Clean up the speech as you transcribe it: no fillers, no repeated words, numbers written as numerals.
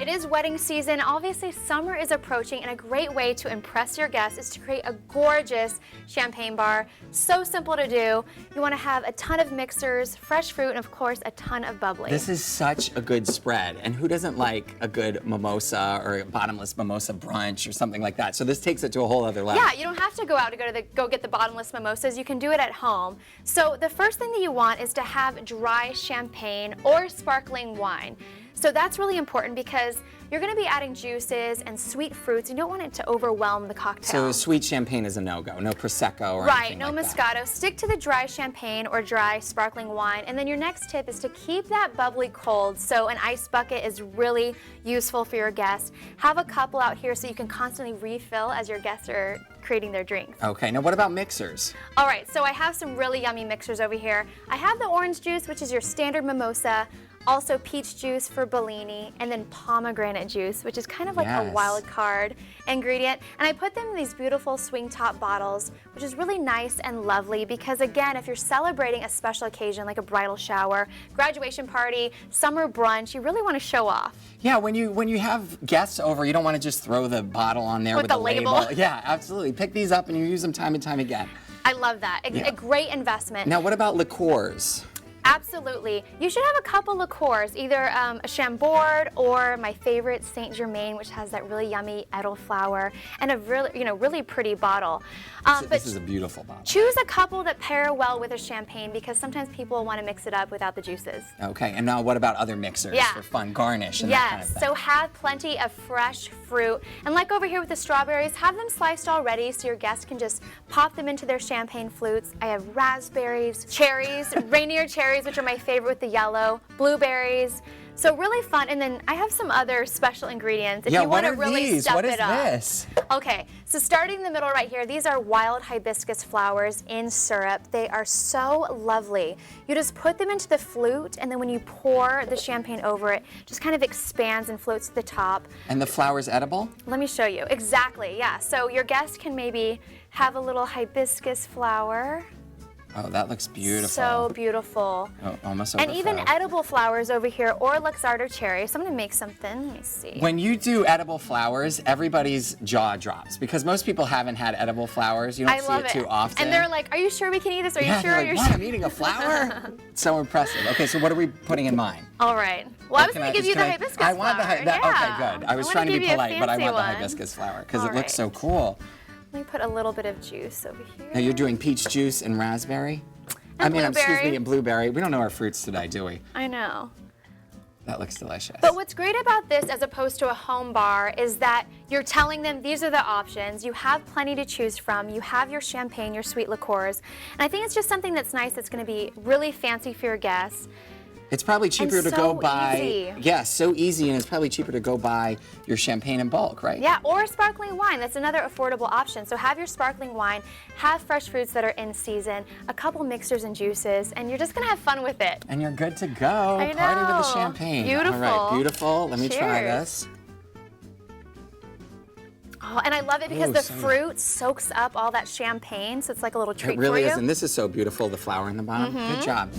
It is wedding season. Obviously, summer is approaching, and a great way to impress your guests is to create a gorgeous champagne bar. So simple to do. You want to have a ton of mixers, fresh fruit, and of course, a ton of bubbly. This is such a good spread, and who doesn't like a good mimosa or a bottomless mimosa brunch or something like that? So this takes it to a whole other level. Yeah, you don't have to go out to go get the bottomless mimosas. You can do it at home. So the first thing that you want is to have dry champagne or sparkling wine. So that's really important because you're going to be adding juices and sweet fruits. You don't want it to overwhelm the cocktail. So sweet champagne is a no-go, no Prosecco or right, anything no like Moscato. that. Stick to the dry champagne or dry sparkling wine. And then your next tip is to keep that bubbly cold. So an ice bucket is really useful for your guests. Have a couple out here so you can constantly refill as your guests are creating their drinks. Okay, now what about mixers? All right, so I have some really yummy mixers over here. I have the orange juice, which is your standard mimosa. Also peach juice for Bellini, and then pomegranate juice, which is kind of like a wild card ingredient. And I put them in these beautiful swing top bottles, which is really nice and lovely because, again, if you're celebrating a special occasion like a bridal shower, graduation party, summer brunch, you really want to show off. Yeah, when you have guests over, you don't want to just throw the bottle on there with the label. Yeah, absolutely. Pick these up and you use them time and time again. I love that. A great investment. Now, what about liqueurs? Absolutely. You should have a couple liqueurs, either a Chambord or my favorite, Saint Germain, which has that really yummy elderflower and a really pretty bottle. This is a beautiful bottle. Choose a couple that pair well with a champagne because sometimes people want to mix it up without the juices. Okay, and now what about other mixers for fun, Garnish and that kind of thing? So have plenty of fresh fruit. And like over here with the strawberries, have them sliced already so your guests can just pop them into their champagne flutes. I have raspberries, cherries, Rainier cherries, which are my favorite with the yellow, blueberries. So really fun. And then I have some other special ingredients if you want to really step it up. What is this? Okay, so starting in the middle right here, these are wild hibiscus flowers in syrup. They are so lovely. You just put them into the flute, and then when you pour the champagne over it, just kind of expands and floats to the top. And the flower's edible? Let me show you. Exactly, yeah. So your guest can maybe have a little hibiscus flower. Oh, that looks beautiful. So beautiful. Oh, almost And overflowed. even edible flowers over here, or Luxardo cherry. So I'm gonna make something. Let me see. When you do edible flowers, everybody's jaw drops because most people haven't had edible flowers. You don't see it too often. And they're like, "Are you sure we can eat this? Are you sure?" They're like, what? I'm eating a flower? So impressive. Okay, so what are we putting in mine? All right. Well, I was going to give you the hibiscus flower. I want the hibiscus. Okay, good. I was trying to be polite, but I want the hibiscus flower because it looks so cool. Let me put a little bit of juice over here. Now you're doing peach juice and raspberry? Excuse me, and blueberry. We don't know our fruits today, do we? I know. That looks delicious. But what's great about this as opposed to a home bar is that you're telling them these are the options. You have plenty to choose from. You have your champagne, your sweet liqueurs. And I think it's just something that's nice that's going to be really fancy for your guests. It's probably cheaper to go buy. Easy. Yeah, so easy, and it's probably cheaper to go buy your champagne in bulk, right? Yeah, or sparkling wine. That's another affordable option. So have your sparkling wine, have fresh fruits that are in season, a couple mixers and juices, and you're just gonna have fun with it. And you're good to go. I know. Party with the champagne. Beautiful. All right, beautiful. Let me try Cheers. this. Oh, and I love it because the fruit soaks up all that champagne, so it's like a little treat for you. It really is, and this is so beautiful, the flower in the bottom. Good job.